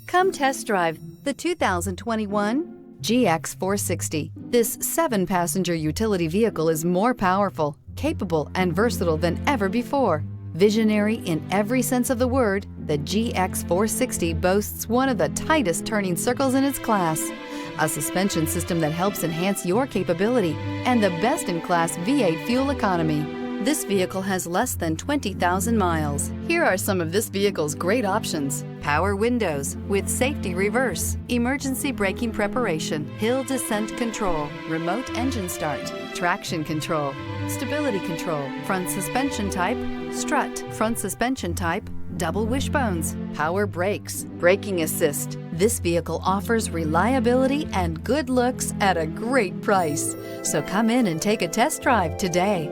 Come test drive the 2021 GX 460. This 7-passenger utility vehicle is more powerful, capable, and versatile than ever before. Visionary in every sense of the word, the GX 460 boasts one of the tightest turning circles in its class, a suspension system that helps enhance your capability, and the best-in-class V8 fuel economy. This vehicle has less than 20,000 miles. Here are some of this vehicle's great options: power windows with safety reverse, emergency braking preparation, hill descent control, remote engine start, traction control, stability control, front suspension type, strut, front suspension type, double wishbones, power brakes, braking assist. This vehicle offers reliability and good looks at a great price. So come in and take a test drive today.